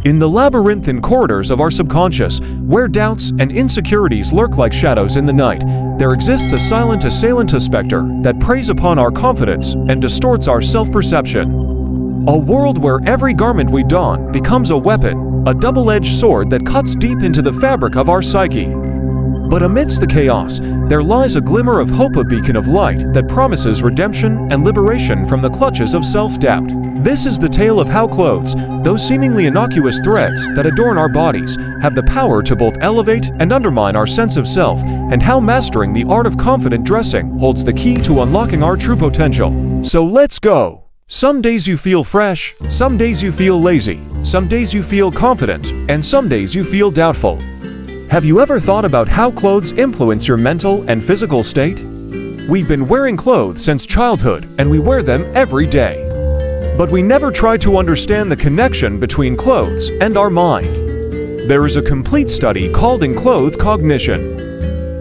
In the labyrinthine corridors of our subconscious, where doubts and insecurities lurk like shadows in the night, there exists a silent assailant, a specter, that preys upon our confidence and distorts our self-perception. A world where every garment we don becomes a weapon, a double-edged sword that cuts deep into the fabric of our psyche. But amidst the chaos, there lies a glimmer of hope, a beacon of light that promises redemption and liberation from the clutches of self-doubt. This is the tale of how clothes, those seemingly innocuous threads that adorn our bodies, have the power to both elevate and undermine our sense of self, and how mastering the art of confident dressing holds the key to unlocking our true potential. So let's go! Some days you feel fresh, some days you feel lazy, some days you feel confident, and some days you feel doubtful. Have you ever thought about how clothes influence your mental and physical state? We've been wearing clothes since childhood, and we wear them every day. But we never try to understand the connection between clothes and our mind. There is a complete study called Enclothed Cognition.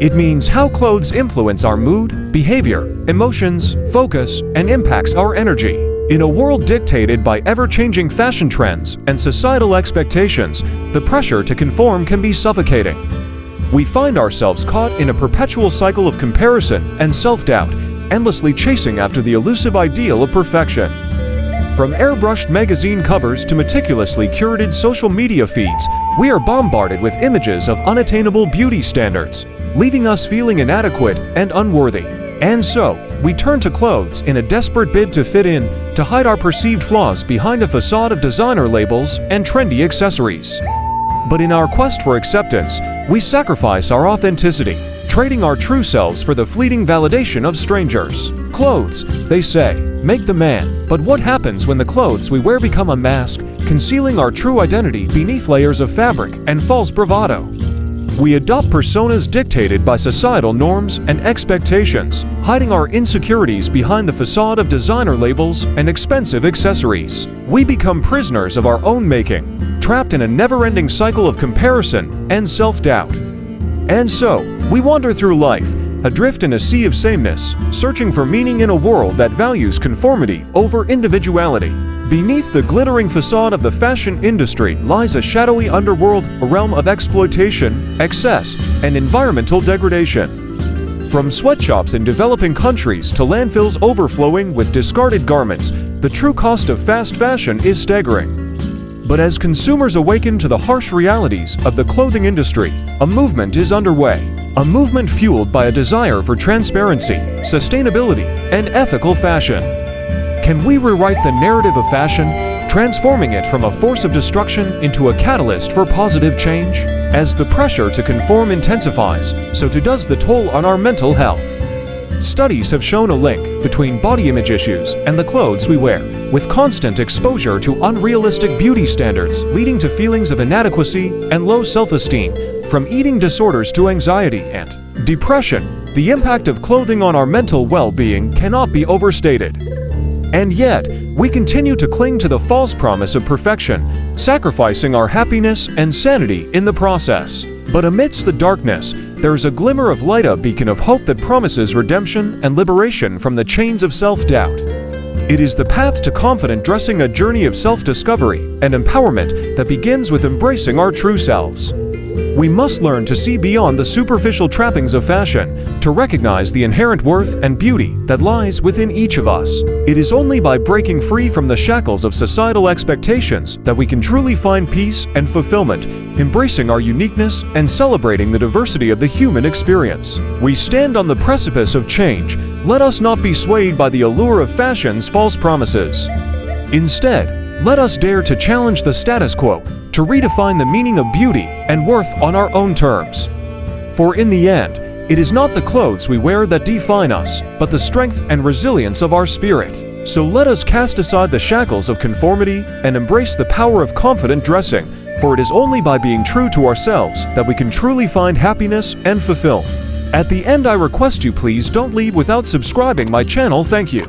It means how clothes influence our mood, behavior, emotions, focus, and impacts our energy. In a world dictated by ever-changing fashion trends and societal expectations, the pressure to conform can be suffocating. We find ourselves caught in a perpetual cycle of comparison and self-doubt, endlessly chasing after the elusive ideal of perfection. From airbrushed magazine covers to meticulously curated social media feeds, we are bombarded with images of unattainable beauty standards, leaving us feeling inadequate and unworthy. And so, we turn to clothes in a desperate bid to fit in, to hide our perceived flaws behind a facade of designer labels and trendy accessories. But in our quest for acceptance, we sacrifice our authenticity, trading our true selves for the fleeting validation of strangers. Clothes, they say, make the man. But what happens when the clothes we wear become a mask, concealing our true identity beneath layers of fabric and false bravado? We adopt personas dictated by societal norms and expectations, hiding our insecurities behind the facade of designer labels and expensive accessories. We become prisoners of our own making, trapped in a never-ending cycle of comparison and self-doubt. And so, we wander through life, adrift in a sea of sameness, searching for meaning in a world that values conformity over individuality. Beneath the glittering facade of the fashion industry lies a shadowy underworld, a realm of exploitation, excess, and environmental degradation. From sweatshops in developing countries to landfills overflowing with discarded garments, the true cost of fast fashion is staggering. But as consumers awaken to the harsh realities of the clothing industry, a movement is underway. A movement fueled by a desire for transparency, sustainability, and ethical fashion. Can we rewrite the narrative of fashion, transforming it from a force of destruction into a catalyst for positive change? As the pressure to conform intensifies, so too does the toll on our mental health. Studies have shown a link between body image issues and the clothes we wear, with constant exposure to unrealistic beauty standards leading to feelings of inadequacy and low self-esteem, from eating disorders to anxiety and depression. The impact of clothing on our mental well-being cannot be overstated. And yet, we continue to cling to the false promise of perfection, sacrificing our happiness and sanity in the process. But amidst the darkness, there is a glimmer of light, a beacon of hope that promises redemption and liberation from the chains of self-doubt. It is the path to confident dressing, a journey of self-discovery and empowerment that begins with embracing our true selves. We must learn to see beyond the superficial trappings of fashion, to recognize the inherent worth and beauty that lies within each of us. It is only by breaking free from the shackles of societal expectations that we can truly find peace and fulfillment, embracing our uniqueness and celebrating the diversity of the human experience. We stand on the precipice of change. Let us not be swayed by the allure of fashion's false promises. Instead, let us dare to challenge the status quo, to redefine the meaning of beauty and worth on our own terms. For in the end, it is not the clothes we wear that define us, but the strength and resilience of our spirit. So let us cast aside the shackles of conformity and embrace the power of confident dressing, for it is only by being true to ourselves that we can truly find happiness and fulfillment. At the end, I request you please don't leave without subscribing my channel. Thank you.